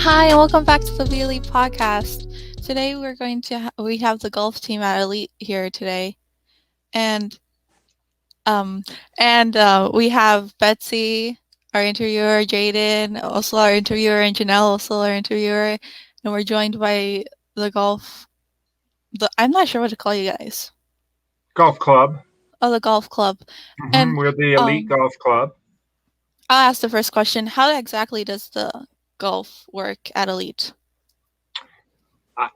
Hi, and welcome back to the Be Elite podcast. Today we're going to we have the golf team at Elite here today, and um we have Betsy, our interviewer, Jaden, also our interviewer, and Janelle, also our interviewer, and we're joined by the golf. I'm not sure what to call you guys. Golf club. Oh, the golf club, and We're the elite um, golf club. I'll ask the first question: how exactly does the golf work at Elite? I,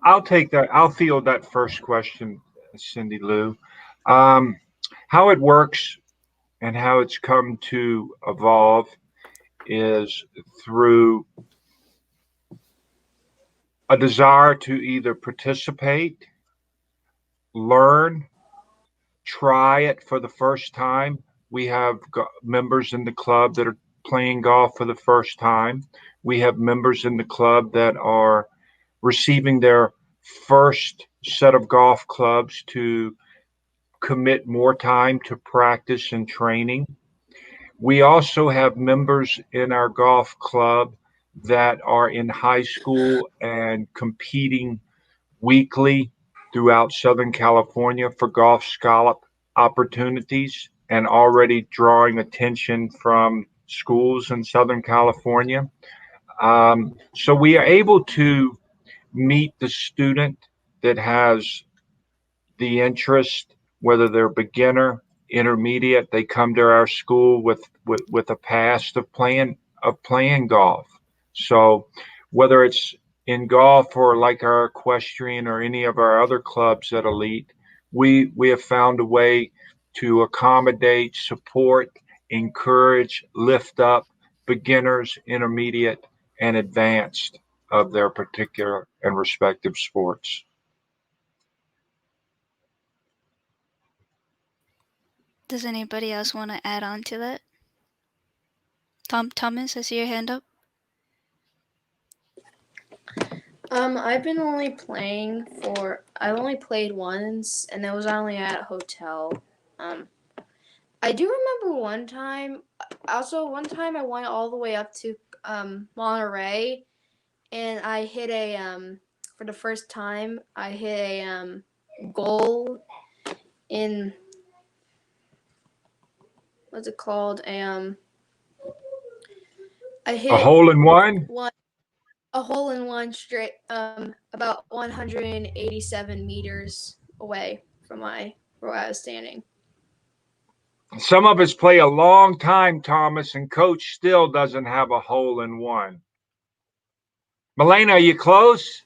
I'll take that. I'll field that first question, Cindy Lou. Um, how it works and how it's come to evolve is through a desire to either participate, learn, try it for the first time. We have members in the club that are playing golf for the first time. We have members in the club that are receiving their first set of golf clubs to commit more time to practice and training. We also have members in our golf club that are in high school and competing weekly throughout Southern California for golf scholarship opportunities and already drawing attention from schools in Southern California. So we are able to meet the student that has the interest, whether they're beginner, intermediate, they come to our school with a past of playing golf. So whether it's in golf or like our equestrian or any of our other clubs at Elite, we have found a way to accommodate, support, encourage, lift up beginners, intermediate, and advanced of their particular and respective sports. Does anybody else want to add on to that? Thomas, I see your hand up. I've been only playing I only played once, and that was only at a hotel. I do remember one time. Also, one time I went all the way up to Monterey, and I hit for the first time I hit a goal in what's it called? I hit A hole in one? a hole in one straight about 187 meters away from where I was standing. Some of us play a long time, Thomas, and coach still doesn't have a hole in one. Milena, are you close?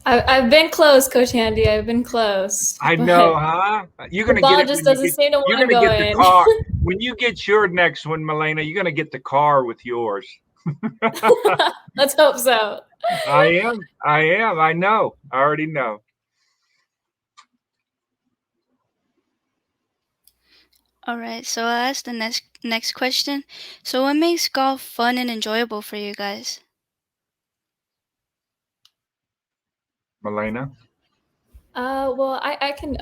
I've been close, Coach Handy. I've been close. I know, huh? You're The gonna get ball it just when you doesn't get. seem to You're want to gonna go get the in. car when you get your next one, Milena. You're gonna get the car with yours. Let's hope so. I am. I know. I already know. All right, so I'll ask the next question. So, what makes golf fun and enjoyable for you guys? Milena. Well, I can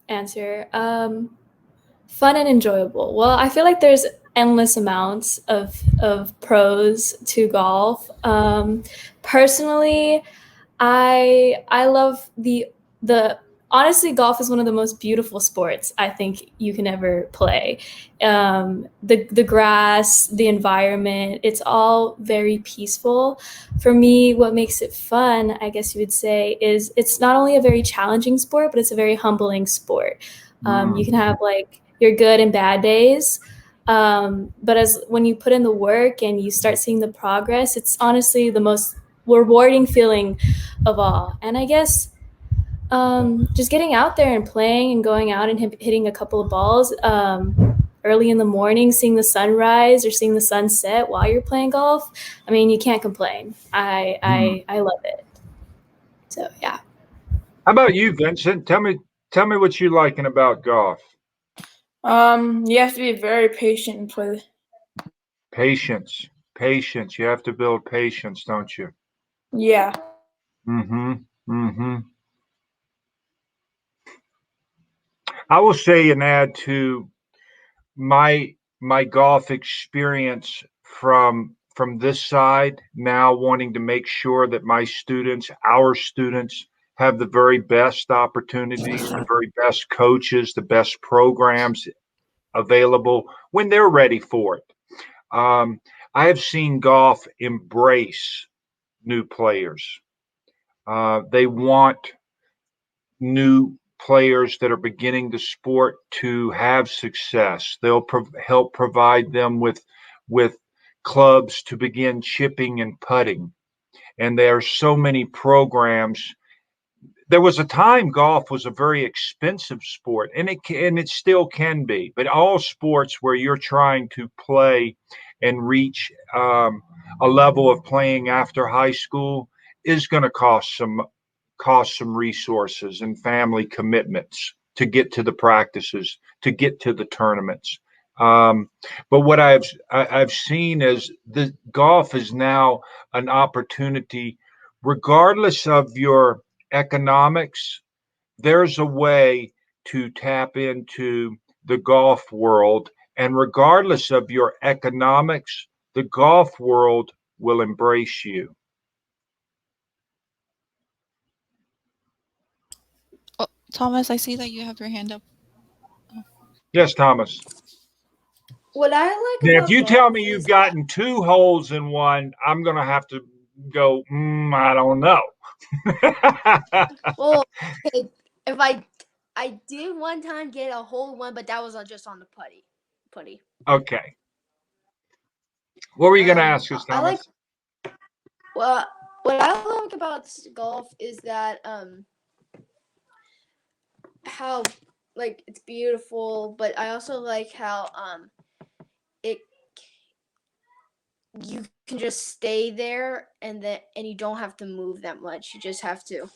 answer. Fun and enjoyable. Well, I feel like there's endless amounts of pros to golf. Personally, I love the honestly, golf is one of the most beautiful sports I think you can ever play. The grass, the environment, it's all very peaceful. For me, what makes it fun, I guess you would say, is it's not only a very challenging sport, but it's a very humbling sport. You can have like your good and bad days. But as when you put in the work and you start seeing the progress, it's honestly the most rewarding feeling of all. And I guess just getting out there and playing and going out and hitting a couple of balls early in the morning, seeing the sunrise or seeing the sunset while you're playing golf. I mean, you can't complain. I love it. So yeah. How about you, Vincent? Tell me what you liking about golf. You have to be very patient with. Patience. Patience. You have to build patience, don't you? Yeah. Mm-hmm. Mm-hmm. I will say and add to my golf experience from this side now wanting to make sure that our students, have the very best opportunities, the very best coaches, the best programs available when they're ready for it. I have seen golf embrace new players. They want new players that are beginning the sport to have success. They'll help provide them with clubs to begin chipping and putting. And there are so many programs. There was a time golf was a very expensive sport, and it still can be. But all sports where you're trying to play and reach a level of playing after high school is going to cost some resources and family commitments to get to the practices, to get to the tournaments. But what I've seen is the golf is now an opportunity, regardless of your economics. There's a way to tap into the golf world, and regardless of your economics, the golf world will embrace you. Oh, Thomas, I see that you have your hand up. Yes, Thomas. What I like Now, if about you tell golf me is you've that- gotten 2 holes in one, I'm going to have to go, I don't know. well, okay, if I did one time get a hole in one, but that was just on the putty. Okay. What were you going to ask us, I like Thomas? well, what I like about golf is that how like it's beautiful, but I also like how it you can just stay there and you don't have to move that much. You just have to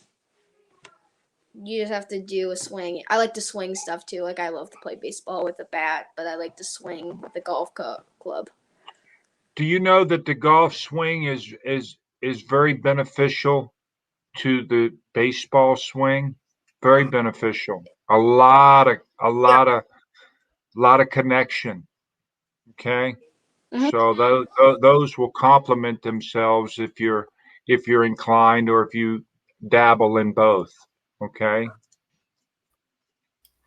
do a swing. I like to swing stuff too. Like I love to play baseball with a bat, but I like to swing with the golf club. Do you know that the golf swing is very beneficial to the baseball swing? Very beneficial. A lot of connection. Okay. Mhm. So those will complement themselves if you're inclined, or if you dabble in both. Okay.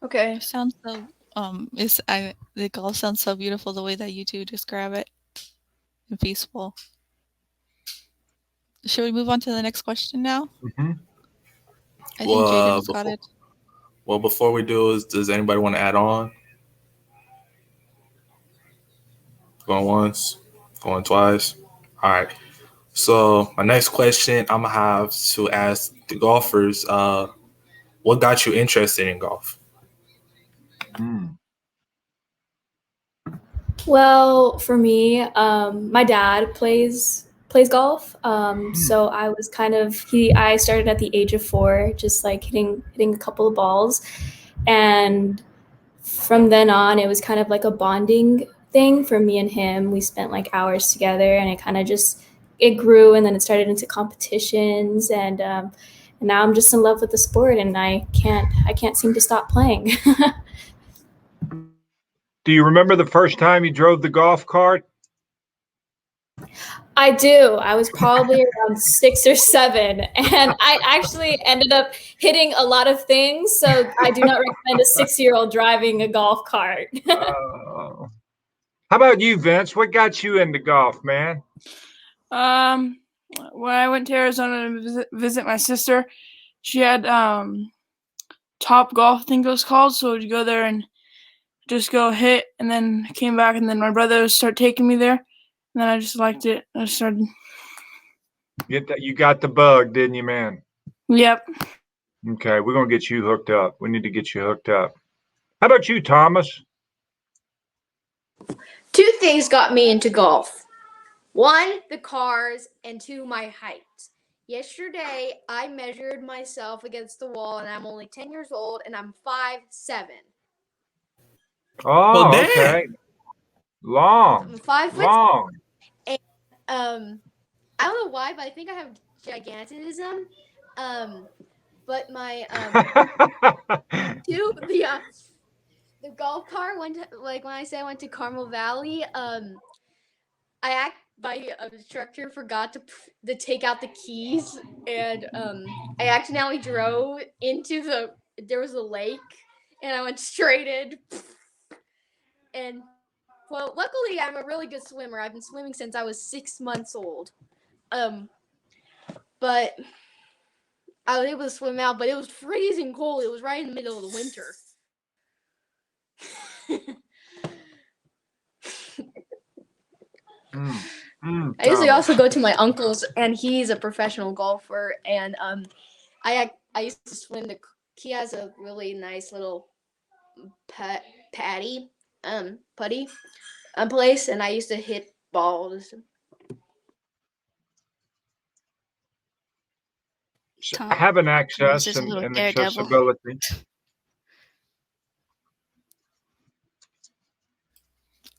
Okay. It sounds so the golf sounds so beautiful the way that you two describe it. And peaceful. Should we move on to the next question now? Mm-hmm. I think Jaden's got it. Well, before we do, does anybody want to add on? Going once, going twice. All right. So my next question, I'm gonna have to ask the golfers, what got you interested in golf? Well, for me, my dad plays golf. So I was I started at the age of 4, just like hitting a couple of balls, and from then on, it was kind of like a bonding thing for me and him. We spent like hours together, and it grew, and then it started into competitions, and now I'm just in love with the sport, and I can't seem to stop playing. Do you remember the first time you drove the golf cart? I do. I was probably around 6 or 7, and I actually ended up hitting a lot of things. So I do not recommend a 6-year-old driving a golf cart. How about you, Vince? What got you into golf, man? When I went to Arizona to visit my sister, she had Top Golf, I think it was called. So we'd go there and just go hit, and then came back, and then my brother started taking me there, and then I just liked it. I started. You got the bug, didn't you, man? Yep. Okay, we're gonna get you hooked up. We need to get you hooked up. How about you, Thomas? 2 things got me into golf. 1, the cars, and 2, my height. Yesterday, I measured myself against the wall, and I'm only 10 years old, and I'm 5'7". Oh, damn. okay. Long. I'm 5 foot. Long. I don't know why, but I think I have gigantism. But my the golf cart went to, like when I said I went to Carmel Valley. my instructor forgot to take out the keys, and I accidentally drove into there was a lake, and I went straight in. And well, luckily I'm a really good swimmer. I've been swimming since I was 6 months old. But I was able to swim out, but it was freezing cold. It was right in the middle of the winter. I usually also go to my uncle's, and he's a professional golfer. And I used to swim. He has a really nice little putty place, and I used to hit balls. Having access just a and, little and daredevil. accessibility.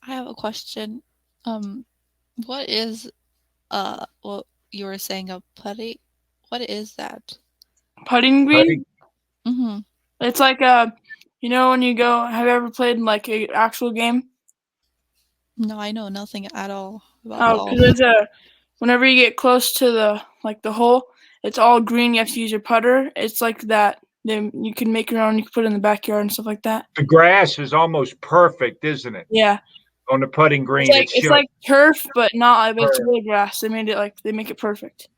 I have a question. What is what you were saying a putty? What is that? Putting green. Putting. Mm-hmm. It's like you know, when you go. Have you ever played like an actual game? No, I know nothing at all about Oh, golf. because whenever you get close to the hole, it's all green. You have to use your putter. It's like that. Then you can make your own. You can put it in the backyard and stuff like that. The grass is almost perfect, isn't it? Yeah. On the putting green, It's like turf, but not. It's real grass. They made it they make it perfect.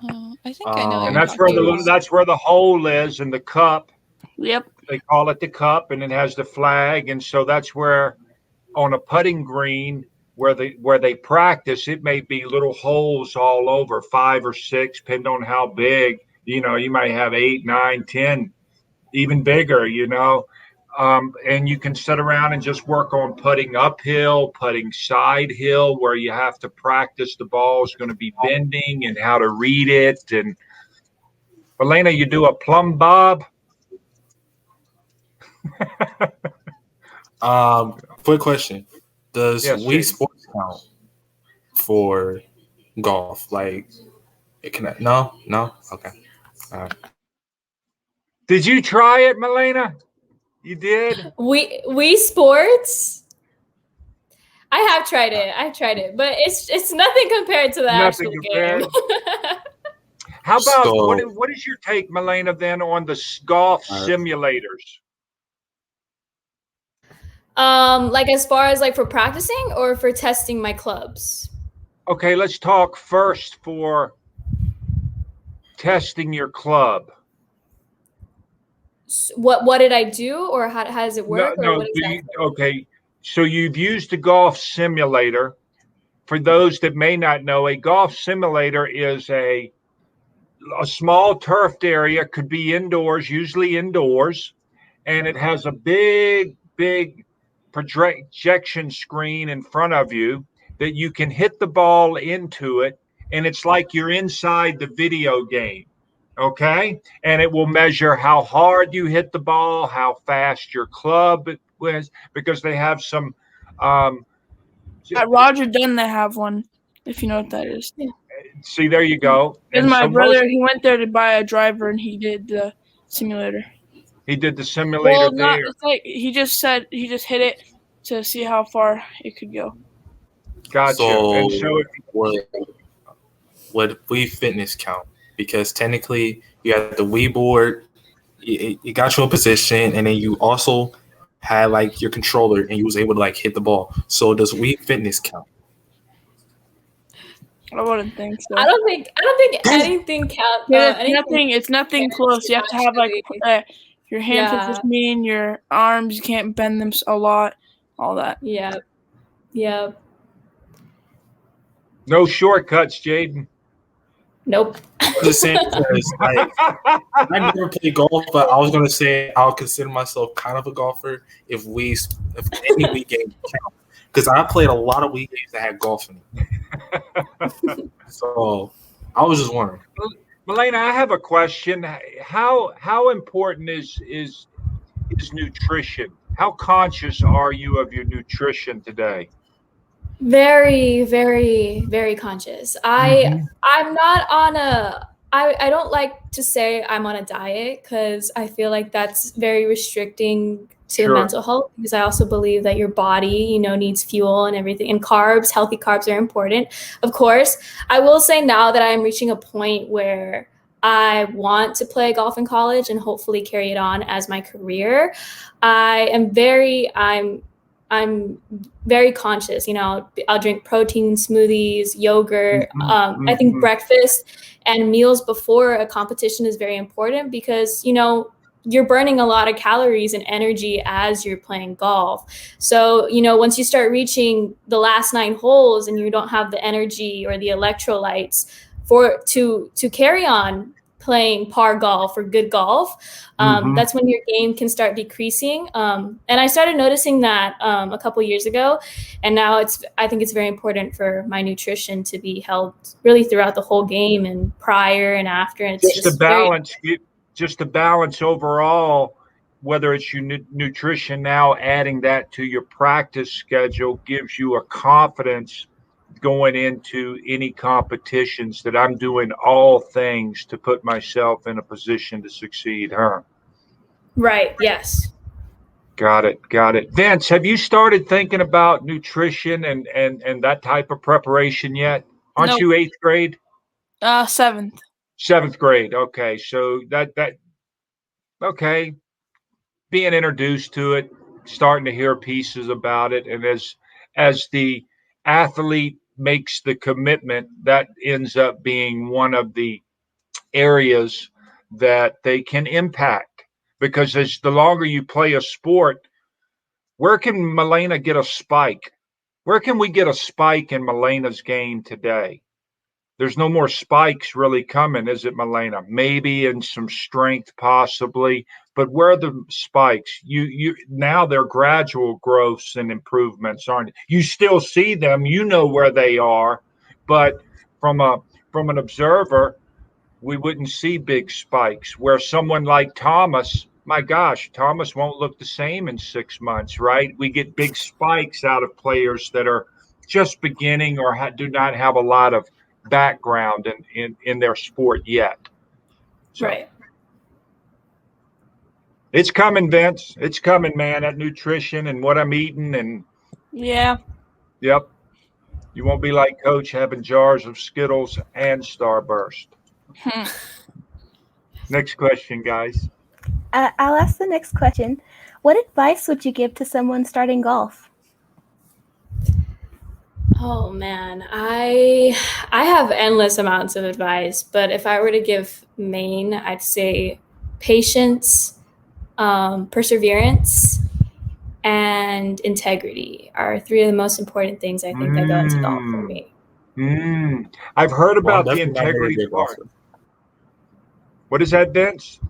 I think I know. and that's where the hole is in the cup. Yep. They call it the cup, and it has the flag, and so that's where on a putting green where they practice, it may be little holes all over, 5 or 6, depending on how big. You know, you might have 8, 9, 10, even bigger. You know. And you can sit around and just work on putting uphill, putting side hill, where you have to practice the ball is going to be bending and how to read it. And Elena, you do a plumb bob? Quick question. Does Yes, Wii Jake. Sports count for golf? Like, it can no? Okay. All right. Did you try it, Milena? You did? Wii Sports. I have tried it, but it's nothing compared to the Nothing actual compared. game. How about So- what is your take, Milena, then on the golf simulators? Like as far as like for practicing or for testing my clubs? Okay, let's talk first for testing your club. What did I do, or how does it work? No, or what exactly? okay. So you've used a golf simulator. For those that may not know, a golf simulator is a small turfed area, could be indoors, usually indoors, and it has a big projection screen in front of you that you can hit the ball into it, and it's like you're inside the video game. Okay, and it will measure how hard you hit the ball, how fast your club was, because they have some. At Roger Dunn, they have one. If you know what that is. See, there you go. And my so brother, he went there to buy a driver, and he did the simulator. he did the simulator there. It's like he just hit it to see how far it could go. Gotcha. So, and so would Wii Fitness count? Because technically, you had the Wii board, it got you a position, and then you also had like your controller, and you was able to like hit the ball. So does Wii Fitness count? I wouldn't think so. I don't think anything counts. It's nothing close. You have to have like your hands are just mean, your arms, you can't bend them a lot, all that. Yeah. no shortcuts, Jaden. Nope. I'm just saying because like I never played golf, but I was gonna say I'll consider myself kind of a golfer if any Wii game count. Because I played a lot of Wii games that had golf in it. So I was just wondering. Milena, I have a question. How important is nutrition? How conscious are you of your nutrition today? Very, very, very conscious. I'm not on I don't like to say I'm on a diet because I feel like that's very restricting to Sure. mental health, because I also believe that your body, needs fuel and everything, and carbs, healthy carbs are important. Of course, I will say now that I'm reaching a point where I want to play golf in college and hopefully carry it on as my career. I'm very conscious. I'll drink protein smoothies, yogurt. I think Mhm. breakfast and meals before a competition is very important because, you're burning a lot of calories and energy as you're playing golf. So, once you start reaching the last 9 holes and you don't have the energy or the electrolytes to carry on playing par golf or good golf, Mhm. that's when your game can start decreasing. And I started noticing that a couple years ago, and now I think it's very important for my nutrition to be held really throughout the whole game and prior and after. And it's Just to just very balance, just to balance overall, whether it's your nutrition now, adding that to your practice schedule gives you a confidence going into any competitions that I'm doing all things to put myself in a position to succeed, huh? right. Yes. Got it. Got it. Vince, have you started thinking about nutrition and that type of preparation yet? Aren't Nope. you eighth grade? 7th. Seventh grade. Okay. So that okay. Being introduced to it, starting to hear pieces about it, and as the athlete makes the commitment, that ends up being one of the areas that they can impact. Because as the longer you play a sport, where can Milena get a spike? Where can we get a spike in Milena's game today? There's no more spikes really coming, is it, Milena? Maybe in some strength, possibly, but where are the spikes? You now they're gradual growths and improvements, aren't you? You still see them, you know where they are, but from a from an observer, we wouldn't see big spikes. Where someone like Thomas, my gosh, Thomas won't look the same in 6 months, right? We get big spikes out of players that are just beginning or do not have a lot of background in their sport yet. So Right. it's coming, Vince. It's coming, man. That nutrition and what I'm eating, and Yeah. yep, you won't be like Coach having jars of Skittles and Starburst. Next question, guys. I'll ask the next question. What advice would you give to someone starting golf? Oh man, I have endless amounts of advice, but if I were to give main, I'd say patience, perseverance, and integrity are 3 of the most important things I think that go into golf for me. I've heard Well, I'm about the definitely not ready integrity to be a part. golfer. What is that, Vince?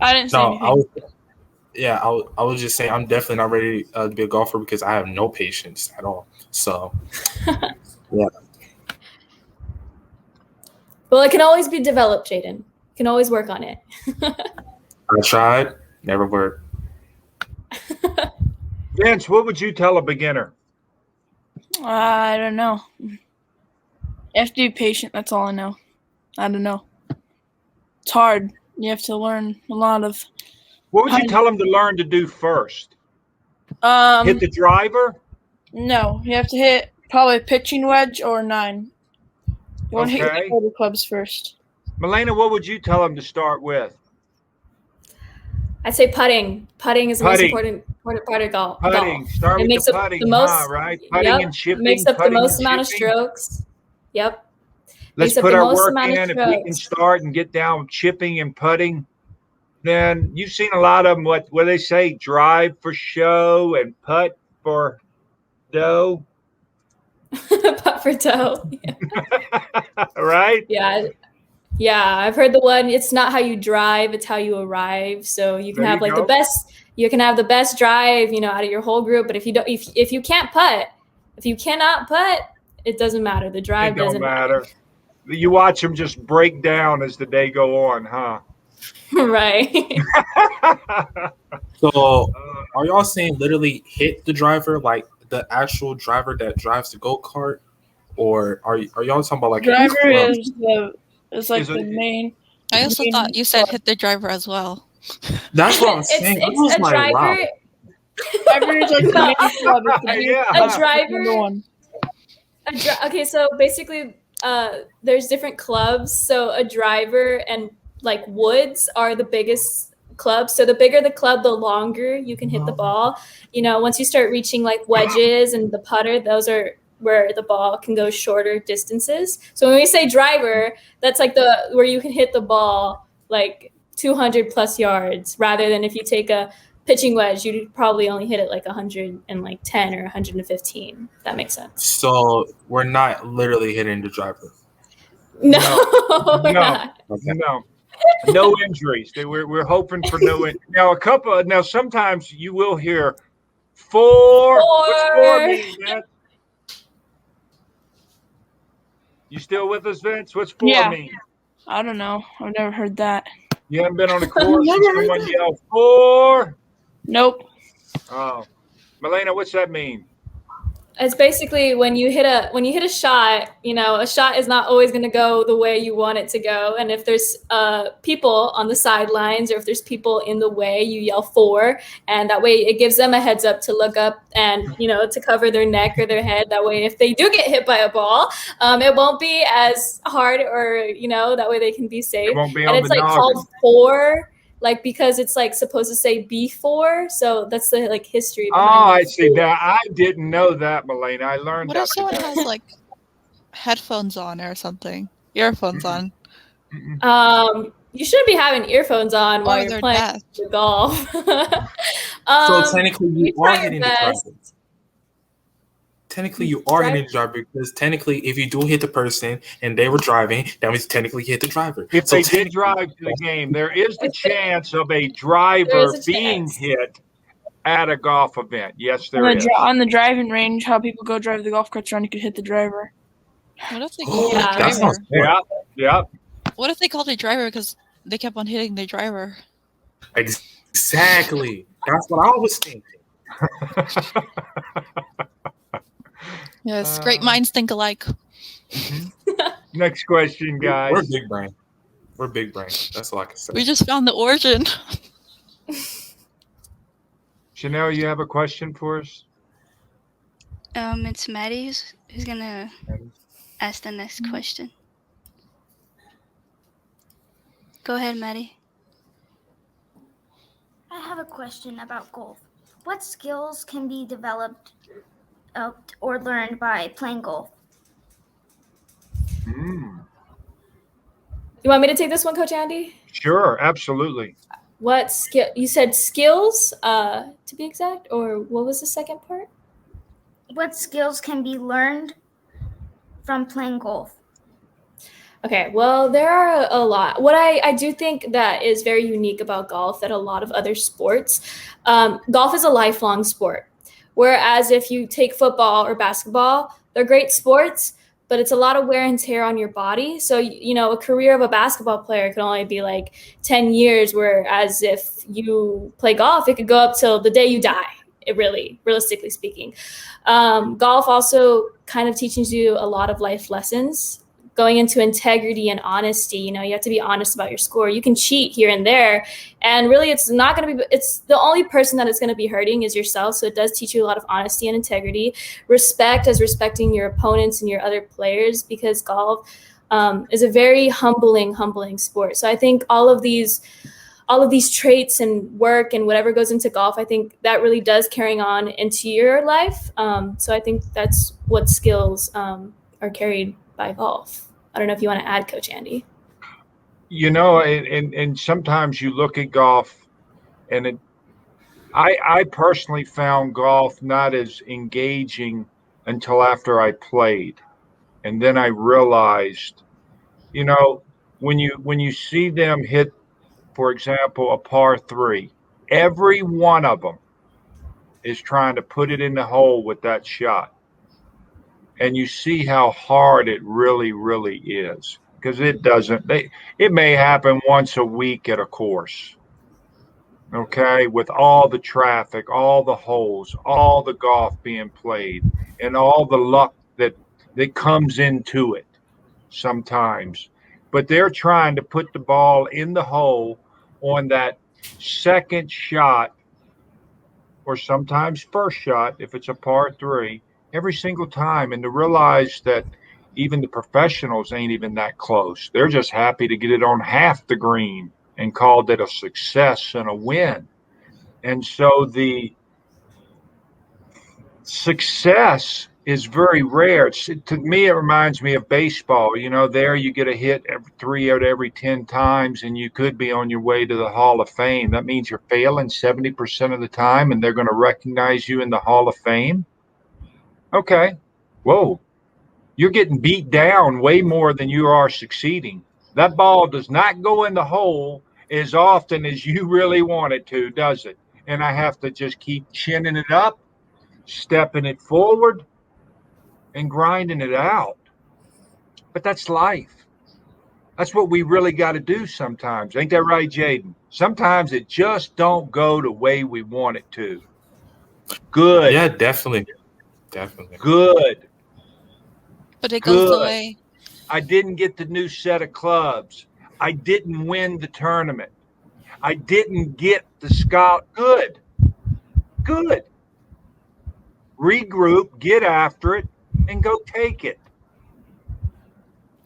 I didn't say No, anything. I was just saying I'm definitely not ready to be a golfer because I have no patience at all. So, yeah. Well, it can always be developed, Jaden. You can always work on it. I tried, never worked. Vince, what would you tell a beginner? I don't know. You have to be patient. That's all I know. I don't know. It's hard. You have to learn a lot of. What would you tell them to learn to do first? Hit Um, the driver? no, you have to hit probably a pitching wedge or 9. You want to hit Okay. your shoulder clubs first. Milena, what would you tell them to start with? I'd say putting. Putting is the most Putting. important part of golf. Putting. Start It with makes the up putting, the most. right? Putting Yep. and chipping. It makes up the putting most and amount of chipping. strokes. Yep. Let's Makes up put the our most work amount of in. If we can strokes. start and get down chipping and putting, then you've seen a lot of them. What they say? Drive for show and putt for dough. Putt for toe. Right? Yeah. Yeah, I've heard the one, it's not how you drive, it's how you arrive. So you can There have you like go. you can have the best drive, out of your whole group, but if you can't putt, if you cannot putt, it doesn't matter. The drive It don't doesn't matter. You watch them just break down as the day go on, huh? Right. So, are y'all saying literally hit the driver, like the actual driver that drives the go-kart? Or are y'all talking about like Driver a club? is the It's like Is the it- main. I also main thought you said club. hit the driver as well. That's what I'm saying. I was It's a like, wow. driver. Driver is like the No. main club. It's the main Yeah. club. A driver- Number one. Okay, so basically, there's different clubs. So a driver and like woods are the biggest clubs. So the bigger the club, the longer you can hit the ball. You know, once you start reaching like wedges and the putter, those are where the ball can go shorter distances. So when we say driver, that's like the where you can hit the ball like 200 plus yards, rather than if you take a pitching wedge, you'd probably only hit it like 110 or 115. That makes sense. So we're not literally hitting the driver. No, No. we're No. not. No injuries. We're hoping for no injuries. Now sometimes you will hear four. What's four mean, Vince? You still with us, Vince? What's four Yeah. mean? I don't know. I've never heard that. You haven't been on a course and Never heard someone yelled four. Nope. Oh, Milena, what's that mean? It's basically when you hit a shot, you know, a shot is not always going to go the way you want it to go. And if there's people on the sidelines or if there's people in the way, you yell four, and that way it gives them a heads up to look up and, you know, to cover their neck or their head. That way, if they do get hit by a ball, it won't be as hard, or, you know, that way they can be safe. It won't be And on it's the like noggin. called four, like because it's like supposed to say before. So that's the like history Oh, behind I it. see. Now I didn't know that, Milena. I learned What that if someone today. has like headphones on or something? Earphones on. Mm-mm. You shouldn't be having earphones on while Or you're they're playing deaf. the golf. So technically, you you try are your hitting the driver. best. Technically, you are hitting the driver because technically, if you do hit the person and they were driving, that means technically you hit the driver. If So they did technically- drive to the game, there is the If they- chance of a There driver is a being chance. hit at a golf event. Yes, there is. On the driving range, how people go drive the golf carts around, you could hit the driver. What if they Oh, called Yeah. the that sounds driver? Yeah. What if they called the driver because they kept on hitting the driver? Exactly. That's what I was thinking. Yes, great minds think alike. Next question, guys. We're big brain. We're big brain. That's all I can say. We just found the origin. Chanel, you have a question for us? It's Maddie who's gonna ask the next question. Go ahead, Maddie. I have a question about golf. What skills can be developed or learned by playing golf? You want me to take this one, Coach Andy? Sure, absolutely. What skill? You said skills, to be exact, or what was the second part? What skills can be learned from playing golf? Okay, well, there are a lot. What I do think that is very unique about golf that a lot of other sports, golf is a lifelong sport. Whereas if you take football or basketball, they're great sports, but it's a lot of wear and tear on your body. So, you know, a career of a basketball player could only be like 10 years, whereas if you play golf, it could go up till the day you die, realistically speaking. Golf also kind of teaches you a lot of life lessons. Going into integrity and honesty, you know, you have to be honest about your score. You can cheat here and there, and really it's not going to be, it's the only person that it's going to be hurting is yourself. So it does teach you a lot of honesty and integrity. Respect as respecting your opponents and your other players, because golf is a very humbling sport. So I think all of these traits and work and whatever goes into golf, I think that really does carry on into your life. So I think that's what skills are carried by golf. I don't know if you want to add, Coach Andy. You know, and sometimes you look at golf, and I personally found golf not as engaging until after I played, and then I realized, you know, when you see them hit, for example, a par three, every one of them is trying to put it in the hole with that shot. And you see how hard it really is, because it may happen once a week at a course, okay, with all the traffic, all the holes, all the golf being played, and all the luck that comes into it sometimes. but they're trying to put the ball in the hole on that second shot, or sometimes first shot if it's a par 3, every single time, and to realize that even the professionals ain't even that close. They're just happy to get it on half the green and called it a success and a win. And so the success is very rare. To me, it reminds me of baseball. You know, there you get a hit every 3 out of every 10 times, and you could be on your way to the Hall of Fame. That means you're failing 70% of the time, and they're going to recognize you in the Hall of Fame. Okay. Whoa. You're getting beat down way more than you are succeeding. That ball does not go in the hole as often as you really want it to, does it? And I have to just keep chinning it up, stepping it forward, and grinding it out. But that's life. That's what we really got to do sometimes. Ain't that right, Jaden? Sometimes it just don't go the way we want it to. Good. Yeah, definitely. Definitely. Good. But it goes Good. away. I didn't get the new set of clubs. I didn't win the tournament. I didn't get the scout. Good. Good. Regroup, get after it, and go take it.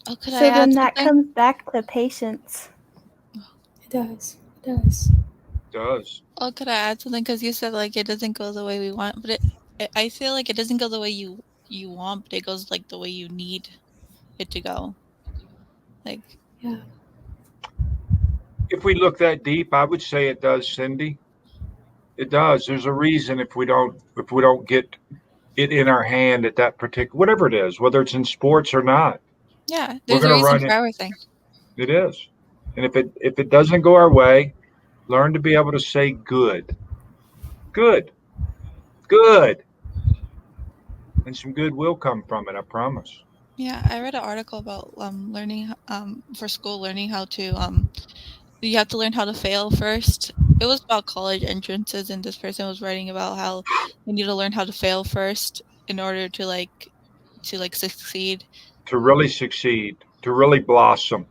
Oh, could So I add then that something? comes back to patience. It does. It does. It does. Oh, could I add something? Because you said like it doesn't go the way we want, but I feel like it doesn't go the way you want, but it goes like the way you need it to go. Like, Yeah. If we look that deep, I would say it does, Cindy. It does. There's a reason if we don't get it in our hand at that particular, whatever it is, whether it's in sports or not. yeah, We're there's a gonna reason run for it. everything. It is. And if it doesn't go our way, learn to be able to say good. Good. Good. And some good will come from it, I promise. Yeah, I read an article about learning for school, learning how to you have to learn how to fail first. It was about college entrances, and this person was writing about how you need to learn how to fail first in order to succeed. To really succeed, to really blossom,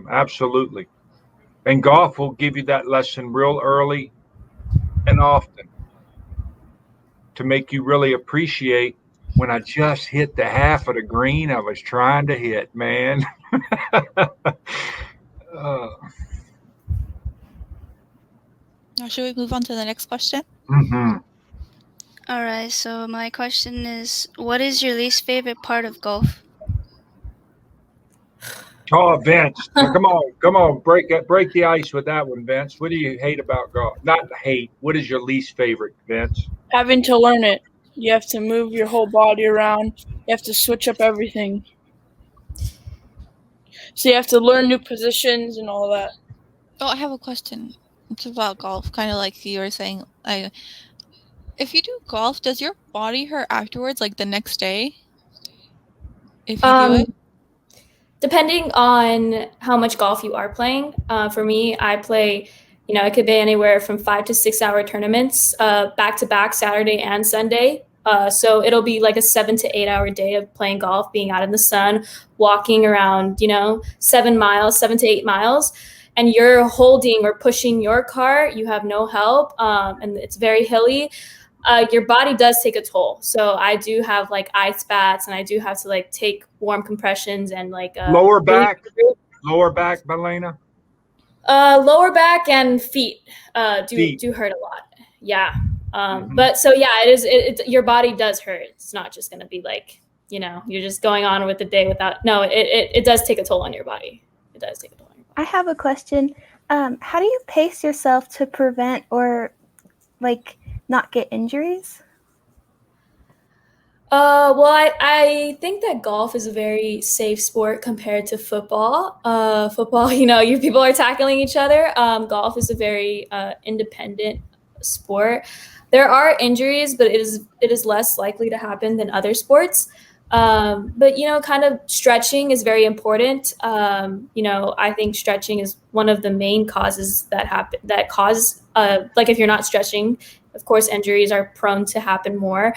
absolutely. And golf will give you that lesson real early and often to make you really appreciate when I just hit the half of the green I was trying to hit, man. Now, should we move on to the next question? Mm-hmm. All right. So my question is, what is your least favorite part of golf? Oh, Vince, come on, break the ice with that one, Vince. What do you hate about golf? Not hate. What is your least favorite, Vince? Having to learn it. You have to move your whole body around. You have to switch up everything. So you have to learn new positions and all that. Oh, I have a question. It's about golf, kind of like you were saying. If you do golf, does your body hurt afterwards, like the next day? If you do it? Depending on how much golf you are playing. For me, I play, it could be anywhere from 5 to 6 hour tournaments, back to back Saturday and Sunday. So it'll be like a 7 to 8 hour day of playing golf, being out in the sun, walking around, 7 to 8 miles. And you're holding or pushing your cart, you have no help, and it's very hilly. Your body does take a toll. So I do have like ice baths, and I do have to like take warm compressions and like lower back, Malena. Lower back and feet do hurt a lot. Yeah. But so yeah, it your body does hurt. It's not just gonna be like, you're just going on with the day without. No, it does take a toll on your body. It does take a toll on your body. I have a question. How do you pace yourself to prevent or like not get injuries? Well, I think that golf is a very safe sport compared to football. Football, people are tackling each other. Golf is a very independent sport. There are injuries, but it is less likely to happen than other sports. But kind of stretching is very important. I think stretching is one of the main causes that cause like if you're not stretching, of course, injuries are prone to happen more.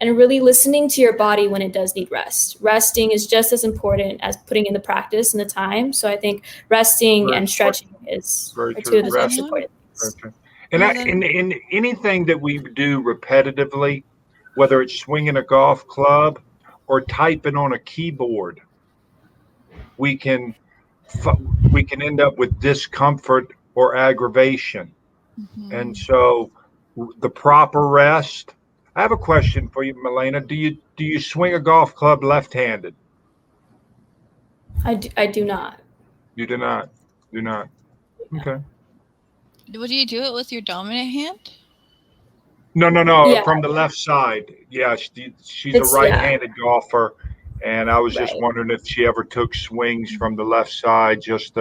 and really listening to your body when it does need rest. Resting is just as important as putting in the practice and the time. So I think resting Very and stretching are two true. of the most Rest. important things. Okay. And in anything that we do repetitively, whether it's swinging a golf club or typing on a keyboard, we can end up with discomfort or aggravation. And so the proper rest. I have a question for you, Milena. Do you swing a golf club left-handed? I do not. You do not. Do not. Okay. Would you do it with your dominant hand? No. Yeah. From the left side. Yeah, she's a right-handed golfer, and I was just wondering if she ever took swings from the left side, just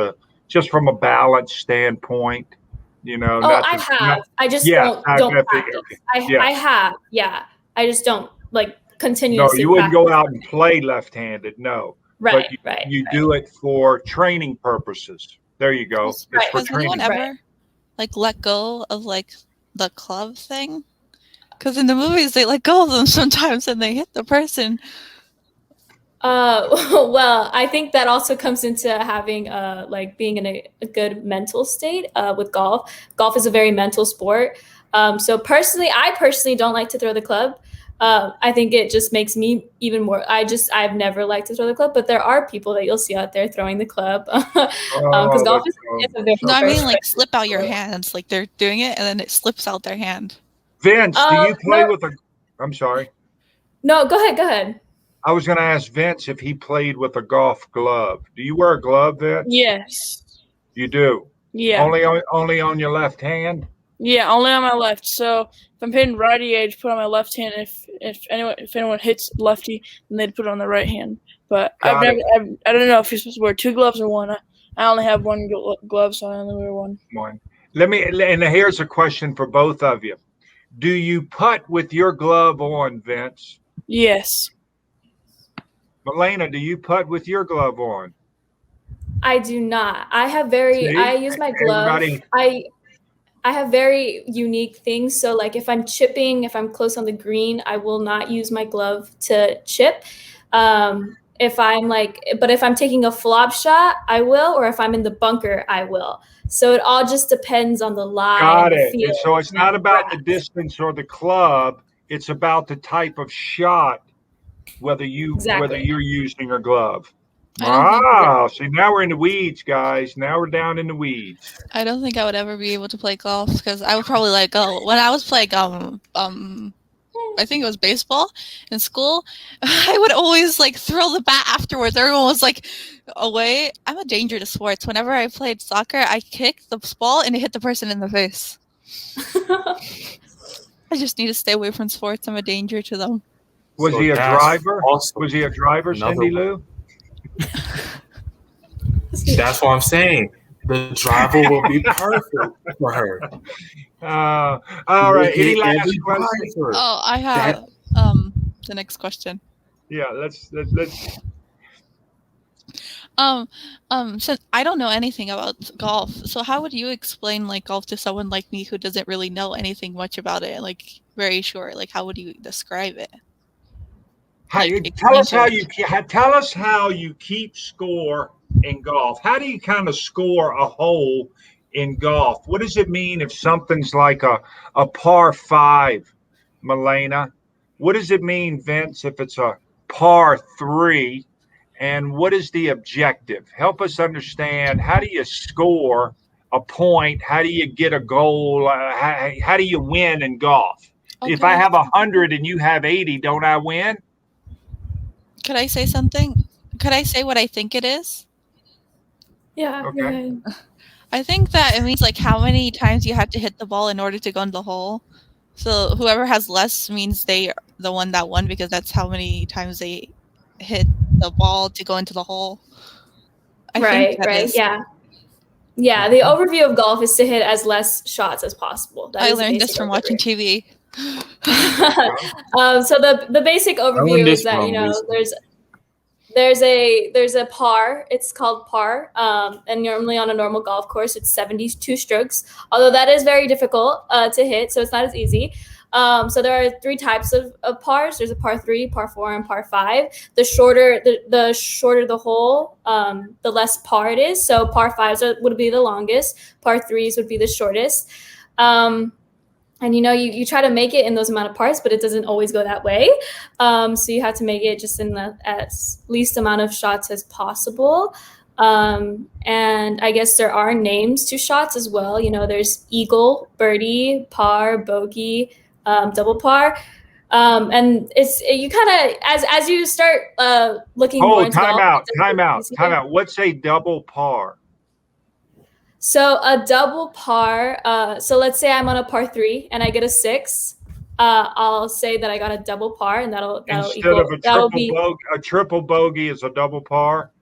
from a balance standpoint. You know. I have. I just don't practice. I have. Yeah. I just don't like continuously. No, you wouldn't go out and play left-handed. No. Right. But you do it for training purposes. There you go. It's for Has anyone ever like let go of like the club thing? Because in the movies they let go of them sometimes and they hit the person. Well, I think that also comes into having like being in a good mental state with golf. Golf is a very mental sport. So I personally don't like to throw the club. I think it just makes me even more. I've never liked to throw the club, but there are people that you'll see out there throwing the club because golf is a very. No, I mean like slip out your hands, like they're doing it and then it slips out their hand. Vince, do you play with a? I'm sorry. No, go ahead. I was going to ask Vince if he played with a golf glove. Do you wear a glove, Vince? Yes. You do? Yeah. Only on your left hand? Yeah, only on my left. So if I'm hitting righty, I just put it on my left hand. If anyone hits lefty, then they'd put it on the right hand. But I don't know if you're supposed to wear two gloves or one. I only have one glove, so I only wear one. And here's a question for both of you. Do you putt with your glove on, Vince? Yes. Milena, do you putt with your glove on? I do not. I use my glove. I have very unique things. So like if I'm chipping, if I'm close on the green, I will not use my glove to chip. If I'm taking a flop shot, I will, or if I'm in the bunker, I will. So it all just depends on the lie. Got it. And so it's not about the distance or the club. It's about the type of shot, whether you're using a glove. Wow. See, now we're in the weeds, guys. Now we're down in the weeds. I don't think I would ever be able to play golf because I would probably let go. When I was playing I think it was baseball in school, I would always like throw the bat afterwards. Everyone was like away. I'm a danger to sports. Whenever I played soccer, I kicked the ball and it hit the person in the face. I just need to stay away from sports. I'm a danger to them. Was he a driver? Was he a driver, Cindy Lou? That's what I'm saying. The driver will be perfect for her. All right. Any last questions? Oh, I have the next question. Yeah, let's. So I don't know anything about golf. So how would you explain like golf to someone like me who doesn't really know anything much about it? Like very short. Like how would you describe it? Tell us how you keep score in golf. How do you kind of score a hole in golf? What does it mean if something's like a par 5, Milena? What does it mean, Vince, if it's a par 3? And what is the objective? Help us understand. How do you score a point? How do you get a goal? How do you win in golf? Okay. If I have 100 and you have 80, don't I win? Could I say something? Could I say what I think it is? Yeah. Okay. I think that it means like how many times you have to hit the ball in order to go in the hole. So whoever has less means they are the one that won because that's how many times they hit the ball to go into the hole. Right. Yeah. The overview of golf is to hit as less shots as possible. I learned this from watching TV. So the basic overview is that there's a par. It's called par, and normally on a normal golf course it's 72 strokes. Although that is very difficult to hit, so it's not as easy. So there are 3 types of pars. There's a par 3, par 4, and par 5. The shorter the hole, the less par it is. So par 5s would be the longest. Par 3s would be the shortest. And you try to make it in those amount of parts, but it doesn't always go that way. So you have to make it just in the as least amount of shots as possible. And I guess there are names to shots as well. There's eagle, birdie, par, bogey, double par. And you kind of, as you start looking more into time golf, out. What's a double par? So a double par, so let's say I'm on a par 3 and I get a 6. I'll say that I got a double par, and that'll Instead equal. of a triple bogey is a double par.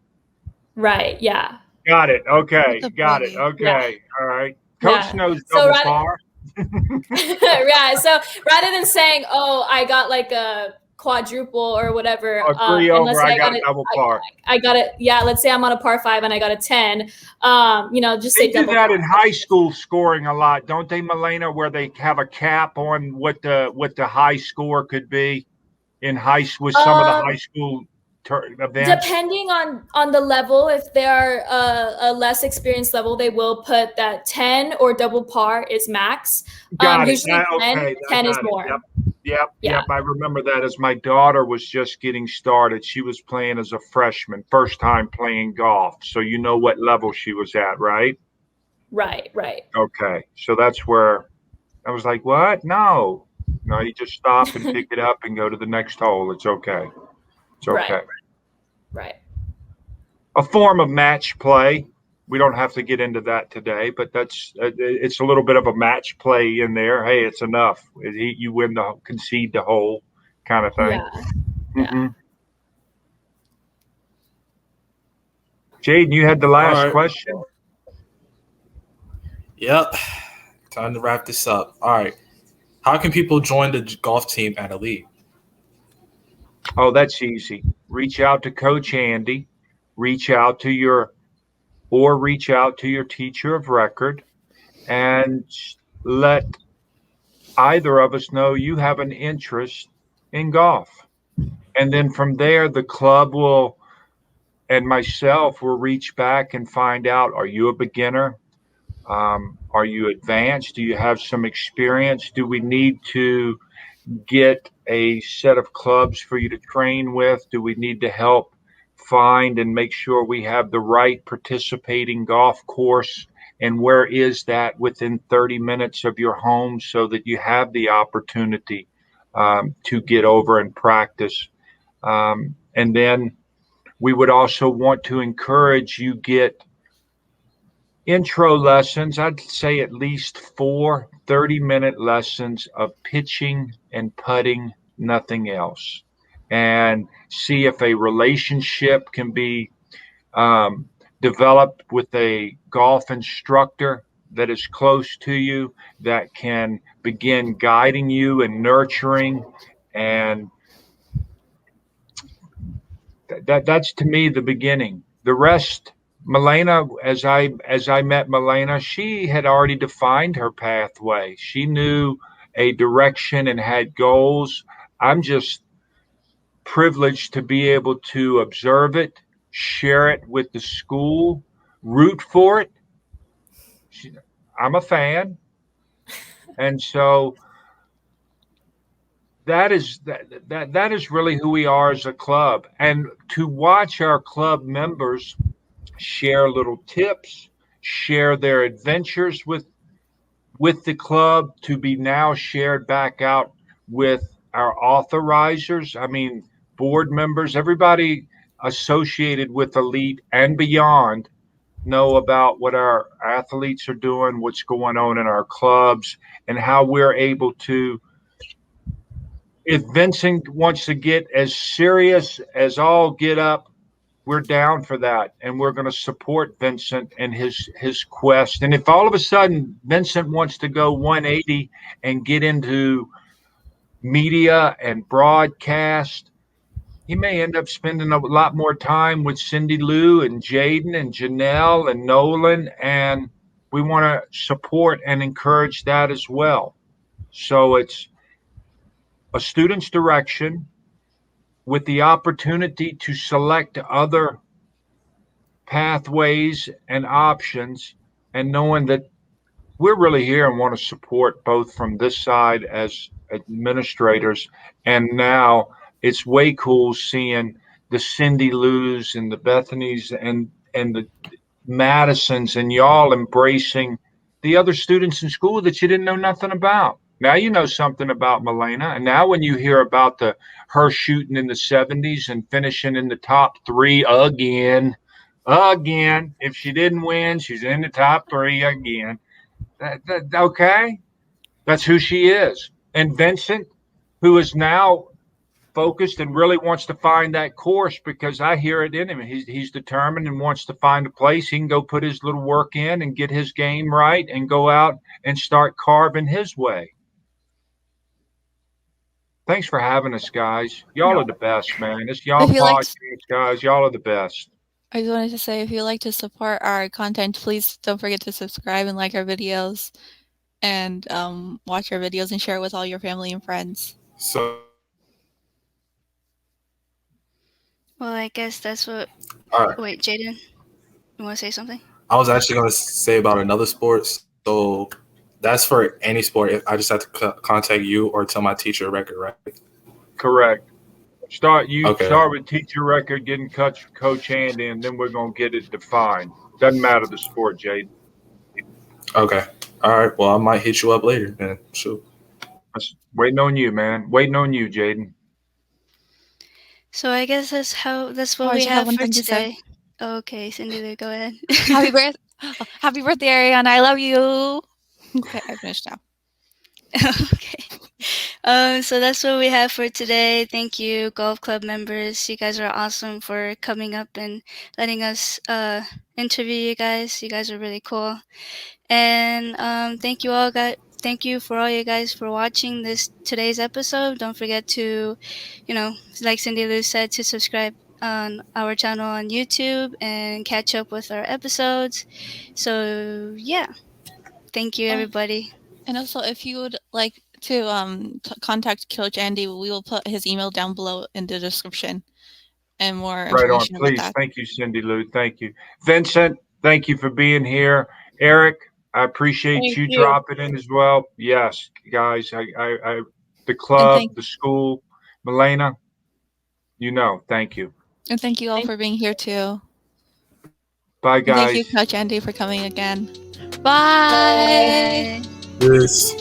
Right. Yeah. Got it. Okay. Got it. it. Okay. Yeah. All right. Coach knows So double par. Yeah. So rather than saying, "Oh, I got like a quadruple or whatever," Or 3 over, I got a double par. I got it. Yeah. Let's say I'm on a par 5 and I got a 10. Just They say do double that par. in high school scoring a lot, don't they, Milena? Where they have a cap on what the high score could be in with some of the high school events. Depending on the level, if they are a less experienced level, they will put that 10 or double par is max. Got it. Usually 10 is more. Yep. I remember that as my daughter was just getting started. She was playing as a freshman, first time playing golf. So you know what level she was at, right? Right. Okay. So that's where I was like, what? No, you just stop and pick it up and go to the next hole. It's okay. It's okay. Right. A form of match play. We don't have to get into that today, but it's a little bit of a match play in there. Hey, it's enough. You win concede the hole kind of thing. Yeah. Jaden, you had the last All right. question. Yep. Time to wrap this up. All right. How can people join the golf team at Elite? Oh, that's easy. Reach out to Coach Andy. Reach out to your teacher of record and let either of us know you have an interest in golf. And then from there, the club and myself will reach back and find out, are you a beginner? Are you advanced? Do you have some experience? Do we need to get a set of clubs for you to train with? Do we need to help find and make sure we have the right participating golf course? And where is that within 30 minutes of your home so that you have the opportunity to get over and practice? And then we would also want to encourage you get intro lessons. I'd say at least 4 30-minute lessons of pitching and putting, nothing else. And see if a relationship can be developed with a golf instructor that is close to you, that can begin guiding you and nurturing. And that's to me the beginning. The rest, Milena, as I met Milena, she had already defined her pathway. She knew a direction and had goals. I'm just privileged to be able to observe it, share it with the school, root for it. I'm a fan. And so that is really who we are as a club. And to watch our club members share little tips, share their adventures with the club, to be now shared back out with our authorizers. I mean, board members, everybody associated with Elite and beyond know about what our athletes are doing, what's going on in our clubs, and how we're able to. If Vincent wants to get as serious as all get up, we're down for that, and we're going to support Vincent and his quest. And if all of a sudden Vincent wants to go 180 and get into media and broadcast, he may end up spending a lot more time with Cindy Lou and Jaden and Janelle and Nolan, and we want to support and encourage that as well. So it's a student's direction with the opportunity to select other pathways and options, and knowing that we're really here and want to support both from this side as administrators. And now it's way cool seeing the Cindy Lou's and the Bethany's and the Madisons and y'all embracing the other students in school that you didn't know nothing about. Now you know something about Milena. And now when you hear about her shooting in the 70s and finishing in the top 3 again, if she didn't win, she's in the top 3 again. Okay, that's who she is. And Vincent, who is now focused and really wants to find that course, because I hear it in him. He's determined and wants to find a place he can go put his little work in and get his game right and go out and start carving his way. Thanks for having us, guys. Y'all are the best, man. It's y'all podcast, guys. Y'all are the best. I just wanted to say, if you'd like to support our content, please don't forget to subscribe and like our videos, and watch our videos and share it with all your family and friends. So, Well, I guess that's what. all right. Wait, Jaden, you want to say something? I was actually going to say about another sport. So that's for any sport. I just have to contact you or tell my teacher record, right? Correct. Start with teacher record, getting Coach Andy, and then we're going to get it defined. Doesn't matter the sport, Jaden. Okay. All right. Well, I might hit you up later then. Sure. Waiting on you, man. Waiting on you, Jaden. So I guess that's what we have for today. Okay, Cindy, go ahead. Happy birthday, Ariana. I love you. Okay, I finished now. Okay. So that's what we have for today. Thank you, golf club members. You guys are awesome for coming up and letting us interview you guys. You guys are really cool. And thank you for all you guys for watching today's episode. Don't forget to, like Cindy Lou said, to subscribe on our channel on YouTube and catch up with our episodes. So yeah, thank you everybody. And also, if you would like to contact Coach Andy, we will put his email down below in the description and more information about that. Thank you, Cindy Lou. Thank you, Vincent. Thank you for being here. Eric, I appreciate you dropping in as well. Yes, guys, I the club, the school, Milena, thank you. And thank you all for being here too. Bye, guys. And thank you, Coach Andy, for coming again. Bye. Yes.